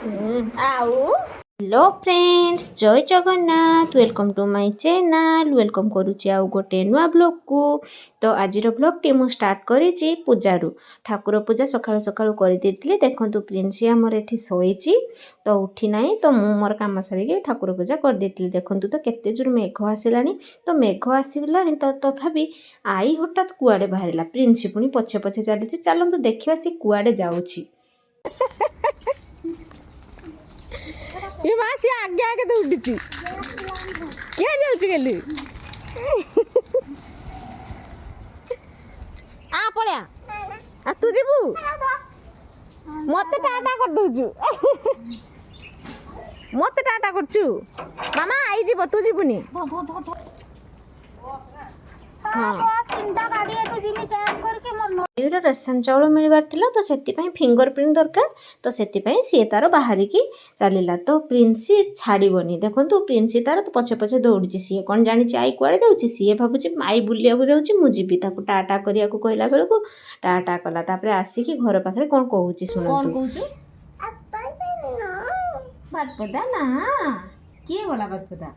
ଆଉ hello friends जय Jagannath welcome to my channel welcome करुच्ची आउ गोटे नुआ ब्लॉग को तो आज ब्लॉग टी मु स्टार्ट करी पूजारू ठाकुर पूजा सकाळु सकाळु कर देइतिले देखंतु प्रिंसी हमर एठी सोईची तो उठी नाही तो मु मोर काम सारिके ठाकुर पूजा कर देइतिले देखंतु तो केते जोर मेघ आसिलानी तो मेघ आसिलानी तो तथापि आई हठात कुआडे बाहरिला प्रिंसी पुनी पछे पछे चलीची चलंतु देखिबा से कुआडे जाउची ये मासी आगे आगे दौड़ी क्या जाऊँ गली आ पड़िया आ तू जीवु मत टाटा कर दउछु मत टाटा करछु मामा आई जीव तू जीवुनी रेशन चाउल मिलवार थिला तो सेतिपई फिंगरप्रिंट दरकार तो सेतिपई सी तार बाहरिकी चलिला तो प्रिंसी छाड़बनी देखो प्रिंसी तार तो पछे पछे दौड़ी सी कौन जानी आई कुआड़े जाऊँगी सी भावुँ आई बुलिया जाऊँगी मुझे टाटा करिया को कहला बेलू को टाटा कला तापर आसिकी घर पाखे कौन कहूँ शुणु बाटपदा ना किए गला बाटपदा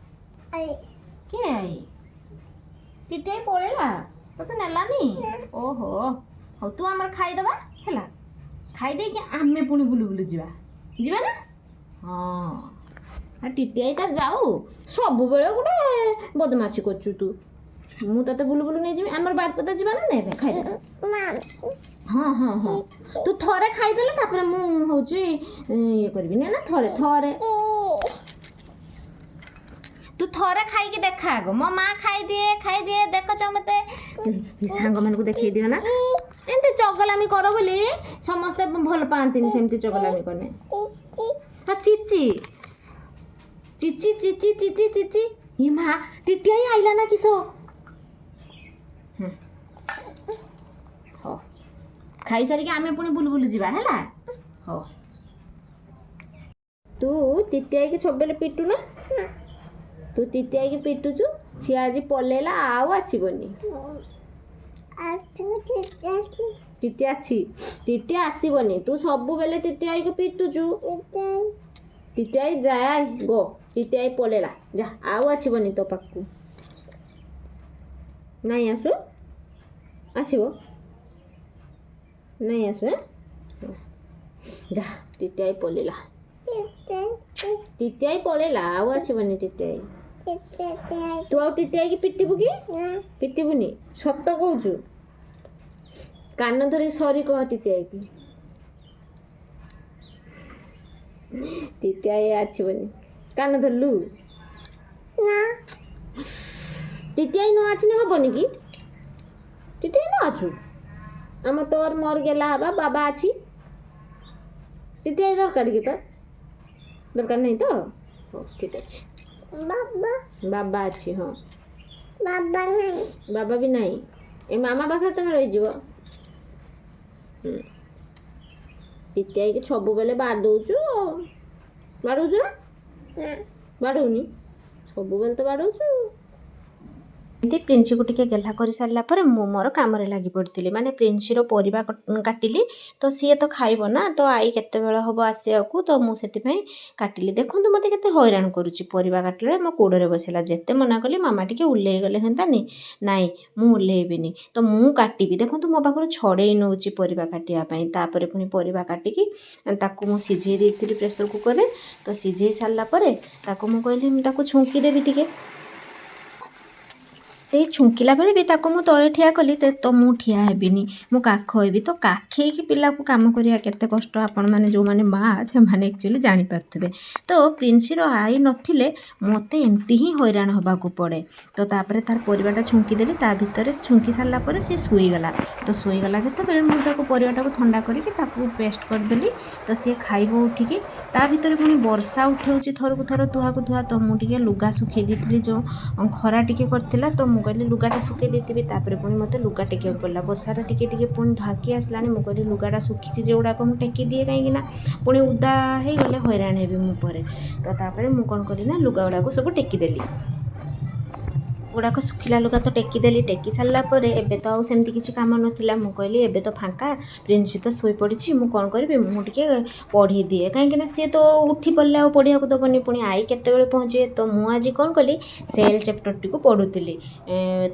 किए आई टिटे पड़ेला तो नेलानी ओहो हो तू आमर खाईदबा है खाईदे कि आमे पुणी बुलु बुलु जीवा ना हाँ टिटे आई तार जाऊ सब बेले गोटे बदमाची करछु तू मु तते बुलु बुलु नहीं जीवी आमर बात पता जीवा ना नहीं खाईदे हाँ हाँ हाँ तू थरे खाईदेले तापर मु होची ये करबी ना थरे थरे तू थोड़े खाई देखा आग मो माँ खाई दिए देख मत सांग मान को देखी दियो ना एमती चगलामी कर बोली समस्ते भल पाती सेमती चगलामी कने हाँ चिची चिची चिची चिची चिची ये माँ टिटिया ही आइला ना किसो हो खाई सारिके आमे पुणी बुलु बुलु जीवा हैला हो तू टिटिया के सबले पिटू ना तू तितिया की पिटुचु सी आज पलेला आउ आसबनी टिटिया टिटिया आसबनी तू सब बेले टिटिया को पिटुचु टिटिया जाए गो टिटिया पलेला जा आउ आसबनी तो पाखु नहीं आसु आसब नहीं आसु जा टिटिया पलेला टिटिया पलेला आउ आसबनी टिटिया तू आउ टिटिया की पिटिबु कि पिटिबुनी सत कहूचु कान धरी सरी कह टिटिया की टिटिया आसबनी कान धरलु टिटिया न आचने हबनी कि टिटिया न आचु आम तोर मोर गेला हबा बाबा आछि टिटिया दरकार कि तो दरकार नहीं तो हो ठीक अच्छे बाबा अच्छी हाँ बाबा भी नहीं ए मामा पाखे तुम रही टिटिया के सब बेले बाड़ौचु बाड़ौचु ना बाड़ौनी सब बेले तो बाड़ौचु एमती प्रिंसी को टिके गेला कर सारा पर मु मोर काम लगी पड़ी माने प्रिंसी परिबा काटिली तो सी तो खाइब ना तो आई केते बेला हम आसिया को तो मुझे काटिली देखो मत के हैरान करुच्ची परिबा काटिले मो कोड़े बसला जिते मना कली मामा टिके उल्ले गले हेन्तानी नाई मु उल्लेबी तो मु काटि देखो मो पाखर छड़े नौ परिबा काटापी तापर पुणी परिबा काटिकी ताकू मु सिझे देती प्रेसर कुकर तो सिझे सारापर मु कहली छुंकी देवी टिके ये छुंकिला बेले भी ताको मु तले ठिया कली तो मु ठिया हेबिनी मु काख हेबी तो काखे की पिला को काम करिया केते कष्ट आपण माने जो माने माँ से माने एक्चुअली जानि पारथबे तो प्रिंसी रो आई नथिले मते एमती ही हैरान होबा को पड़े तो तापर तार परिवाटा छुंकी देली ता भितर छुंकी सारला पर से सुई गला तो सुई गला जते बेले मु ताको परिवाटा को ठंडा करके ताको पेस्ट कर देली तो से खाइबो उठिकी ता भितर पुणी वर्षा उठेउची थरकु थर तुहा को तुहा तो मु टिके लुगा सुखे देथिली जो खरा टिके करथिला तो कहली लुगाटा सुखे देती तापर पुणी मत लुगा टेक पड़ा वर्षाटा टिके पुणी ढाकी आसला मुझे लुगाटा सुखी जो गुड़ाक मुझे टेकी दिए कहीं पुणी उदा हो गले हैरान हेबी मो पर तो तापर मुझे कौन कली ना लुगा गुड़ाक सब टेकीदेली गुड़ाक सुखिला लुगा तो टेकीदेली टेकी सारा पर एबे तो आमती किसी कम नाला मुझे कहली एबे तो फाँका प्रिंसी तो शोई पड़ी मुझे कौन करी मुझे पढ़ी दिए कहीं सी तो उठी पड़े आ पढ़िया दबनी पुणी आई केत पहुँचे तो मुझे कौन कली सेल चैप्टर टी पढ़ुली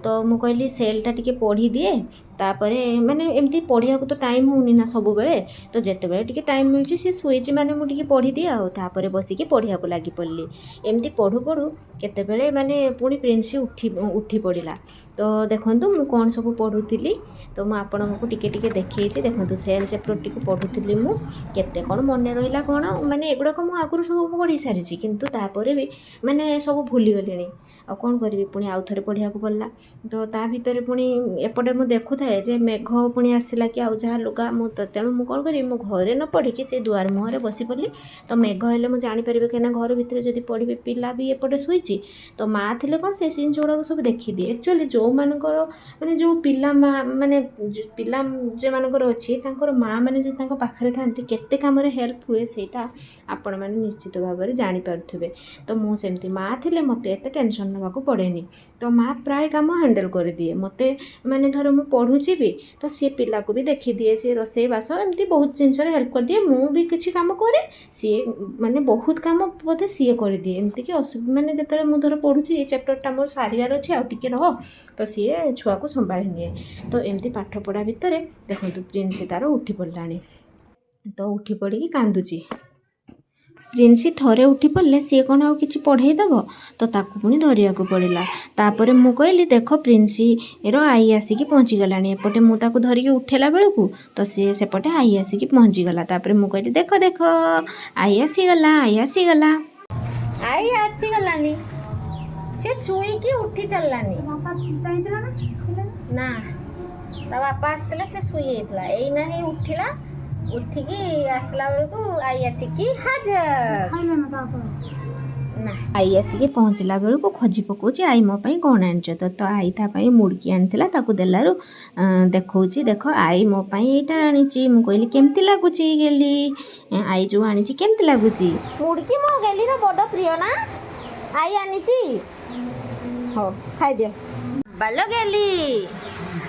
तो मुझे कहली सेलटा टी पढ़ी दिए तापर माने एमती पढ़िया तो टाइम होनी ना सब बेले तो जिते बड़े टी टाइम मिलूँ सी शुईची मैंने मुझे पढ़ी दिए आपर बसिकी पढ़िया को लगी पड़ी एमती पढ़ू पढ़ू केतेबेले माने पुणी प्रिंसी उठी पड़ा तो देखूँ मुझे कौन सब पढ़ुली तो मुझे आपको टिके देखी देखूँ सेल चैप्टर टी पढ़ुली मुझे कौन मन रहा कौन माने एगुड़ाक मुझे आगुरी सब पढ़ी सारी किंतु तापर भी माने सब भूलीगली आ कौन करी पुणी आउ थे पढ़िया पड़ला तो ता भितर पुणी एपटे मुझे देखु थाए जे मेघ पुणी आसला कि आउ जहाँ लुगा तेणु मुझे कौन करी मो घरे न पढ़ी से दुआर मुहर बसी पड़ी तो मेघ हेल्ले मुझे जापर कहीं घर भितर जब पढ़ी पिला भी एपटे शुई तो माँ थे कौन से जिन गुड़ाक सब देखीदिए एक्चुअली जो मानकर माने जो पिला माँ माने पिला जो मानकर अच्छी माँ मैंने जो पाखे था केते कम हेल्प हुए सेटा आपण मैंने निश्चित भाव में जानीपे तो मुझे माँ थे मत एत टेंशन नाक पड़ेनि तो माँ प्राय कम हैंडल कर दिए मत मैंने धर मुझे पढ़ुची भी तो सी पिला को भी देखी दिए सी रोसे बास एमती बहुत जिनस हेल्प कर दिए मु भी किसी कम करे सी माने बहुत कम बोधे सी कर दिए एमती कि मैंने जिते मुझे धर पढ़ुची ये चैप्टरटा मोर सारिबार अच्छे आउ टिके रह तो सी छुआ को संभाली निए तो एमती पाठ पढ़ा भितर देखो प्रिंसी तार उठी पड़ा तो उठी पड़ी कांदुची प्रिंसी थरे उठी पड़े सी कौन आउ कि पढ़ेदब तो ताकू पुणी धरिया पड़ा तापर मु कहली देख प्रिंसी आई आसिक पहुँचीगला एपटे मुझे धरिकी उठेला बेलू तो सी सेपटे आई आसिक पहुँचीगला तापर मु कहली देख देख आई आसीगला आई आसीगला आई आसीगलानी से शुईकी उठी चललानी ना ता बापा आसते से शुई एना ही उठिला उठिकी आसला बेलू आई आसिकी हाजर ना आई आसिकी पहुँचला बेलू खोजी पकाउची आई मो पाई कौन आनिच तो आई तापाई मुड़की आनीला ताकू देलारू देखौची देख आई मो पाई एटा आनीची मु कहली केमती लागुची गेली आई जो आनीची केमती लागुची मुड़की मो गेली रो बड़ प्रिय ना आई आनीची हो खाई दियो बालो गेली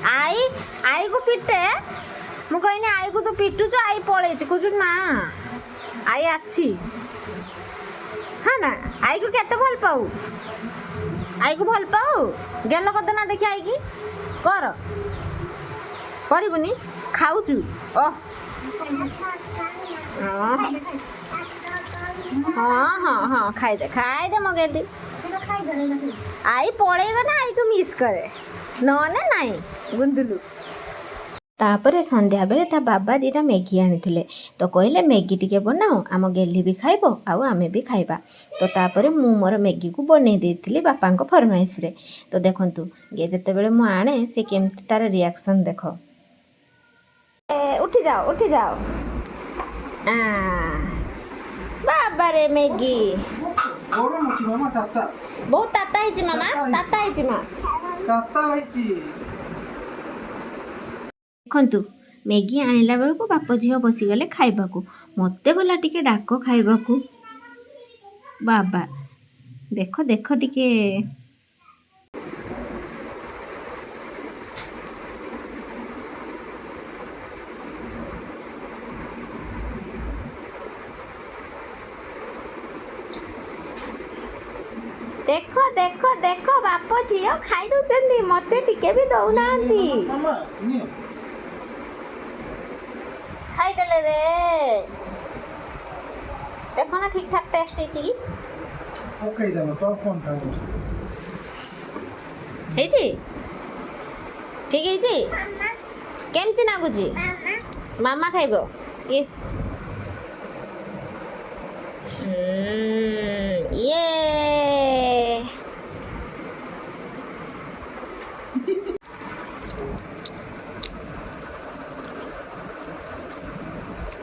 आई आई को पिटे मु कहनी आई को तो पिटुच आई पड़े कौच ना आई अच्छी हाँ ना आई को केते भल पाऊ आई को भल पाऊ गेल कद ना देखी आई की कर करबुनी खाऊचु ओह हाँ हाँ हाँ खाई दे मगे दी आई पड़ेगा ना आई को मिस करे नने नाई गुंदुलू तापर संध्या बेले ता बाबा दीटा मैगी आनी तो कहले मैगी टिके बनाओ आम गेली भी खाइब आउ आमे भी खाइबा तो तापर मु मोर मैगी को बनै देइथिली बापा को फरमाइश रे तो देखंतु ये जते बेले मु आणे से केमती तार रिएक्शन देख उठी जाओ बाबा रे मैगी बहुत ताता है मामा ताता है माँ देखु मैगी आनिला बेलू बाप झील बसीगले खाइबाकू मत गला टिके डाक खाइबाकू बाबा देख देख टिके देख देख देख बाप झील खाई दौरान मत टिके भी दौना खाईदेले रे देखो ना ठीक ठाक टेस्ट है ओके दबो तो कोन खाओ हे जी ठीक है जी केमती नागुची मामा खाइबो यस ये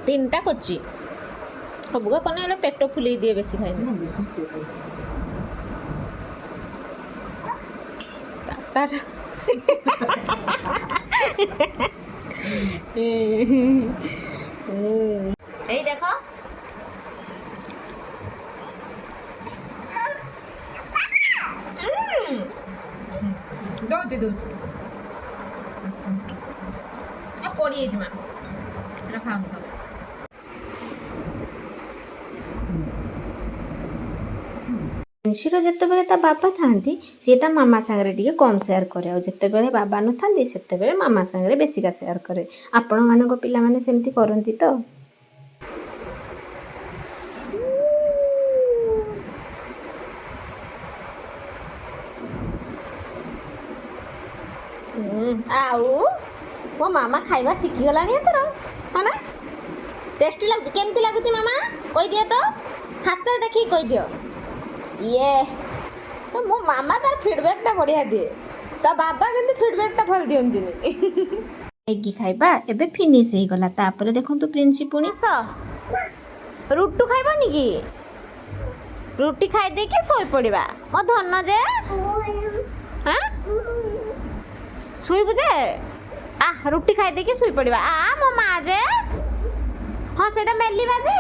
तीनटा करची सबका कने पेट फुले दिए बेसी खाए देखो ଦଉଛି ଦଉଛି ପଡ଼ିଯାଇଛି ମା ସେଟା ଖାଉନି ତ ପ୍ରିନ୍ସିର ଯେତେବେଳେ ତା ବାବା ଥାଆନ୍ତି ସିଏ ତା ମାମା ସାଙ୍ଗରେ ଟିକେ କମ୍ ସେୟାର କରେ ଆଉ ଯେତେବେଳେ ବାବା ନଥାନ୍ତି ସେତେବେଳେ ମାମା ସାଙ୍ଗରେ ବେଶିକା ସେୟାର କରେ ଆପଣମାନଙ୍କ ପିଲାମାନେ ସେମିତି କରନ୍ତି ତ ଆଉ ମୋ ମାମା ଖାଇବା ଶିଖିଗଲାଣି ଏଥର ହଁ ନା ଟେଷ୍ଟି ଲାଗୁଛି କେମିତି ଲାଗୁଛି ମାମା କହିଦିଅ ତ ହାତରେ ଦେଖିକି କହିଦିଅ ଇଏ ମୋ ମାମା ତାର ଫିଡ଼ବ୍ୟାକ୍ଟା ବଢ଼ିଆ ଦିଏ ତା ବାବା କିନ୍ତୁ ଫିଡ଼ବ୍ୟାକ୍ଟା ଭଲ ଦିଅନ୍ତିନି ମ୍ୟାଗି ଖାଇବା ଏବେ ଫିନିଶ୍ ହେଇଗଲା ତାପରେ ଦେଖନ୍ତୁ ପ୍ରିନ୍ସି ପୁଣି ରୁଟି ଖାଇବନି କି ରୁଟି ଖାଇଦେଇକି ଶୋଇପଡ଼ିବା ମୋ ଧନ ଯେ ଶୋଇବୁ ଯେ ରୁଟି ଖାଇଦେଇକି ଶୋଇପଡ଼ିବା ମୋ ମା ଯେ ହଁ ସେଇଟା ମେଲିବା ଯେ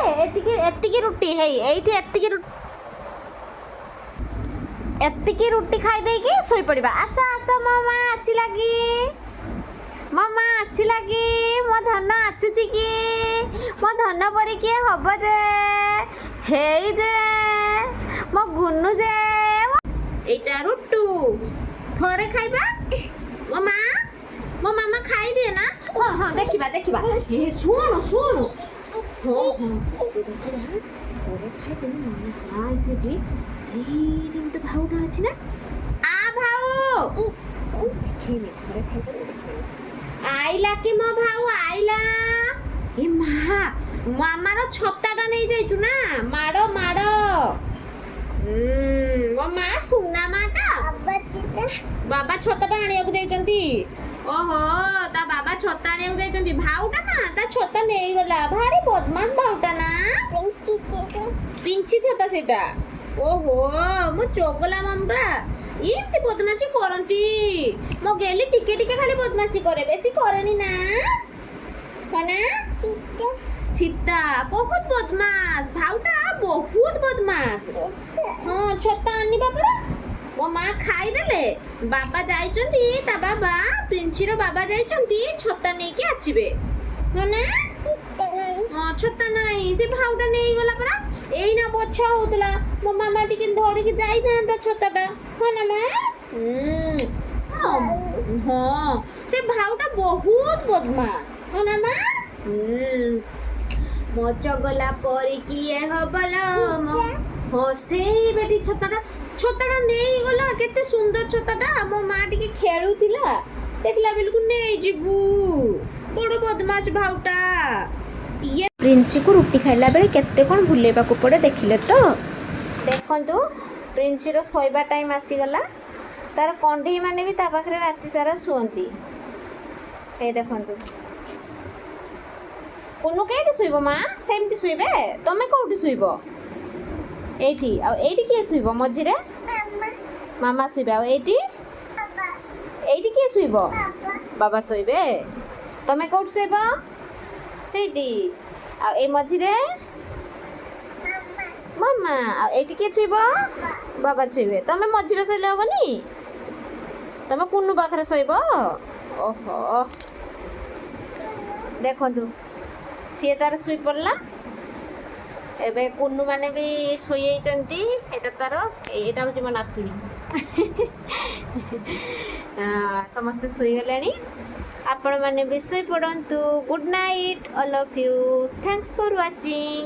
ଏତିକି ରୁଟି ହେଇ ଏଇଠି ଏତିକି ରୁଟି ଖାଇଦେଇକି ଶୋଇପଡ଼ିବା ଆସ ମୋ ମା ଆସିଲାକି ମୋ ମା ଆସିଲାକି ମୋ ଧନ ଆସୁଛି କି ମୋ ଧନ ପରି କିଏ ହବ ଯେ ହେଇ ଯେ ମୋ ଗୁନୁ ଯେ ଏଇଟା ରୁଟୁ ଥରେ ଖାଇବା ମୋ ମାମା ଖାଇଦିଏ ନା ହଁ ଦେଖିବା ଶୁଣୁ ସେଠି ସେଇଠି ଗୋଟେ ଭାଉଟା ଅଛି ନା ଭାଉ ଦେଖେଇନି ଥରେ ଖାଇଦେଲେ ଆଇଲା କି ମୋ ଭାଉ ଆଇଲା ଏ ମାମାର ଛତାଟା ନେଇଯାଇଛୁ ନା ମାଡ଼ ମୋ ମା ସୁନା ମାଟା ବାବା ଛତାଟା ଆଣିବାକୁ ଯାଇଛନ୍ତି ଓହୋ ତା ବାବା ଛତା ଆଣିବାକୁ ଯାଇଛନ୍ତି ଭାଉଟା ନା ତା ଛତା ନେଇଗଲା ଭାରି ବଦମାସ ଭାଉଟା ନା ପିଞ୍ଚି ଛତା ସେଇଟା ଓହୋ ମୋ ଚଗଲା ମାମା ଏମିତି ବଦମାସି କରନ୍ତି ମୋ ଗେଲି ଟିକେ ଖାଲି ବଦମାସି କରେ ବେଶୀ କରେନି ନା ଛିତା ବହୁତ ବଦମାସ ଭାଉଟା ବହୁତ ବଦମାସ ହଁ ଛତା ଆଣିବା ପରା ମୋ ମା ଖାଇଦେଲେ ବାବା ଯାଇଛନ୍ତି ତା ବାବା ପ୍ରିନ୍ସିର ବାବା ଯାଇଛନ୍ତି ଛତା ନେଇକି ଆସିବେ ହଁ ନା ହଁ ଛତା ନାହିଁ ସେ ଭାଉଟା ନେଇଗଲା ପରା ଏଇନା ବଛା ହଉଥିଲା ମୋ ମାମା ଟିକେ ଧରିକି ଯାଇଥାନ୍ତା ଛତାଟା ହଁ ନା ମା ହଁ ସେ ଭାଉଟା ବହୁତ ବଦମାସ ହଁ ନା ମା ମୋ ଚଗଲା ପରି କିଏ ହବଲ ହଁ ସେଇ ବେଟି ଛତାଟା ନେଇଗଲା କେତେ ସୁନ୍ଦର ଛତାଟା ମୋ ମା ଟିକେ ଖେଳୁଥିଲା ଦେଖିଲା ବେଳକୁ ନେଇଯିବୁ ବଡ଼ ବଦମାସ ଭାଉଟା ଇଏ ପ୍ରିନ୍ସିକୁ ରୁଟି ଖାଇଲା ବେଳେ କେତେ କ'ଣ ଭୁଲେଇବାକୁ ପଡ଼େ ଦେଖିଲେ ତ ଦେଖନ୍ତୁ ପ୍ରିନ୍ସିର ଶୋଇବା ଟାଇମ୍ ଆସିଗଲା ତାର କଣ୍ଢେଇ ମାନେ ବି ତା ପାଖରେ ରାତି ସାରା ଶୁଅନ୍ତି ଏଇ ଦେଖନ୍ତୁ କୁନୁ କେଉଁଠି ଶୋଇବ ମା ସେମିତି ଶୋଇବେ ତମେ କେଉଁଠି ଶୋଇବ ଏଇଠି ଆଉ ଏଇଠି କିଏ ଶୋଇବ ମଝିରେ ମାମା ଶୋଇବେ ଆଉ ଏଇଠି କିଏ ଶୋଇବ ବାବା ଶୋଇବେ ତମେ କେଉଁଠି ଶୋଇବ ସେଇଠି ଆଉ ଏଇ ମଝିରେ ମାମା ଆଉ ଏଇଠି କିଏ ଶୋଇବ ବାବା ଶୋଇବେ ତମେ ମଝିରେ ଶୋଇଲେ ହବନି ତମେ କୁନୁ ପାଖରେ ଶୋଇବ ଓହୋ ଦେଖନ୍ତୁ ସିଏ ତାର ଶୋଇ ପଡ଼ିଲା ଏବେ କୁନୁ ମାନେ ବି ଶୋଇଯାଇଛନ୍ତି ଏଇଟା ହେଉଛି ମୋ ନାତୁଣୀ ସମସ୍ତେ ଶୋଇଗଲେଣି ଆପଣମାନେ ବି ଶୋଇପଡ଼ନ୍ତୁ good night all of you thanks for watching